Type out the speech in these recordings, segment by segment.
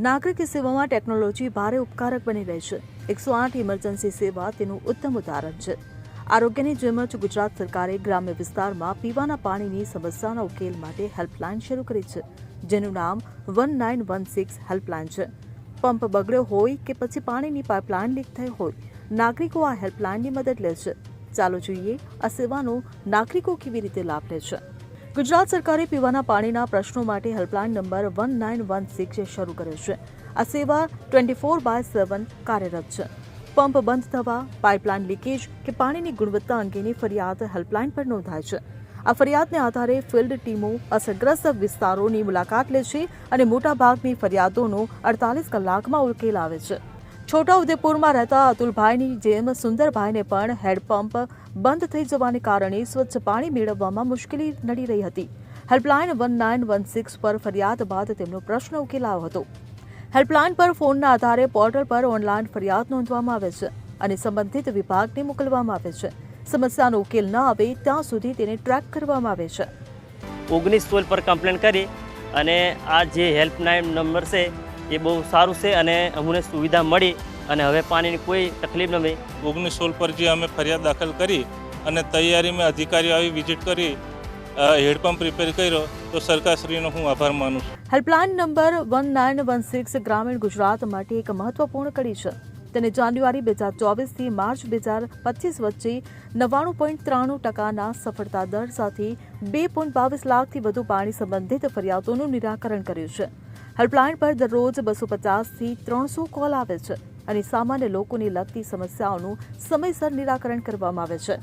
નાગરિક સેવામાં ટેકનોલોજી ભારે ઉપકારક બની રહી છે। 108 ઇમરજન્સી સેવા તેનું ઉત્તમ ઉદાહરણ છે। આરોગ્યની જેમ જ ગુજરાત સરકારે ગ્રામ્ય વિસ્તારમાં પીવાના પાણીની સમસ્યાના ઉકેલ માટે હેલ્પલાઇન શરૂ કરી છે, જેનું નામ 1916 હેલ્પલાઇન છે। પંપ બગડ્યો હોય કે પછી પાણીની પાઇપલાઇન લીક થઈ હોય, નાગરિકો આ હેલ્પલાઇનની મદદ લે છે। ચાલો જોઈએ આ સેવાનો નાગરિકો કેવી રીતે લાભ લે છે। ગુજરાત સરકારે પીવાના પાણીના પ્રશ્નો માટે હેલ્પલાઇન નંબર 1916 શરૂ કર્યો છે। આ સેવા 24/7 કાર્યરત છે। પંપ બંધ થવા, પાઇપલાઇન લીકેજ કે પાણીની ગુણવત્તા અંગેની ફરિયાદ હેલ્પલાઇન પર નોંધાય છે। આ ફરિયાદને આધારે ફિલ્ડ ટીમો અસરગ્રસ્ત વિસ્તારોની મુલાકાત લે છે અને મોટાભાગની ફરિયાદોનો 48 કલાકમાં ઉકેલ આવે છે। છોટાઉદેપુરમાં રહેતા અતુલભાઈની જેમ સુંદરભાઈને પણ હેન્ડપંપ બંધ થઈ જવાને કારણે સ્વચ્છ પાણી મેળવવામાં મુશ્કેલી નડી રહી હતી। હેલ્પલાઇન 1916 પર ફરિયાદ બાદ તેમનો પ્રશ્ન ઉકેલાયો હતો। હેલ્પલાઇન પર ફોનના આધારે પોર્ટલ પર ઓનલાઈન ફરિયાદ નોંધવામાં આવે છે અને સંબંધિત વિભાગને મોકલવામાં આવે છે। સમસ્યાનો ઉકેલ ન આવે ત્યાં સુધી તેને ટ્રેક કરવામાં આવે છે। 1916 પર કમ્પ્લેન કરી અને આ જે હેલ્પલાઇન નંબર છે એ બહુ સારું છે અને અમને સુવિધા મળી અને હવે પાણીની કોઈ તકલીફ ન થઈ। 1916 પર જે અમે ફરિયાદ દાખલ કરી અને તૈયારીમાં અધિકારીઓ આવી વિઝિટ કરી હેડપંપ રિપેર કર્યો તો સરકારશ્રીનો હું આભાર માનું છું। હેલ્પલાઇન નંબર 1916 ગ્રામીણ ગુજરાત માટે એક મહત્વપૂર્ણ કડી છે। તેને જાન્યુઆરી 2024 થી માર્ચ 2025 વચ્ચે 99.93% સફળતા દર સાથે 2.22 લાખથી વધુ પાણી સંબંધિત ફરિયાદોનું નિરાકરણ કર્યું છે। હેલ્પલાઇન પર દરરોજ 250 થી 300 કોલ આવે છે અને સામાન્ય લોકોને લગતી સમસ્યાઓનું સમયસર નિરાકરણ કરવામાં આવે છે।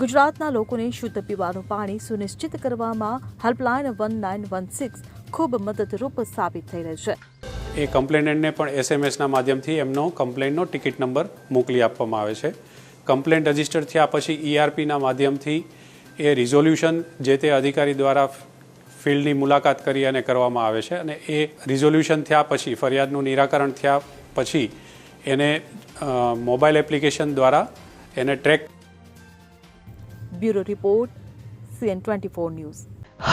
ગુજરાતના લોકોને શુદ્ધ પીવાનું પાણી સુનિશ્ચિત કરવામાં હેલ્પલાઇન 1916 ખૂબ મદદરૂપ સાબિત થઈ રહી છે। એ કમ્પ્લેનન્ટને પણ એસએમએસના માધ્યમથી એમનો કમ્પ્લેનનો ટિકિટ નંબર મોકલી આપવામાં આવે છે। કમ્પ્લેન રજીસ્ટર થયા પછી ઈઆરપીના માધ્યમથી એ રિઝોલ્યુશન જે તે અધિકારી દ્વારા ફિલ્ડની મુલાકાત કરી અને કરવામાં આવે છે અને એ રિઝોલ્યુશન થયા પછી ફરિયાદનું નિરાકરણ થયા પછી એને મોબાઈલ એપ્લિકેશન દ્વારા એને track. Bureau report CN24 news.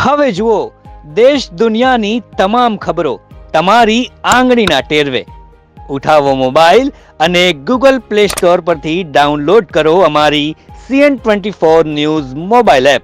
હવે જુઓ દેશ દુનિયાની તમામ ખબરો તમારી આંગળીના ટેરવે। ઉઠાવો મોબાઈલ અને ગૂગલ પ્લે સ્ટોર પરથી ડાઉનલોડ કરો અમારી CN24 ન્યૂઝ મોબાઈલ એપ।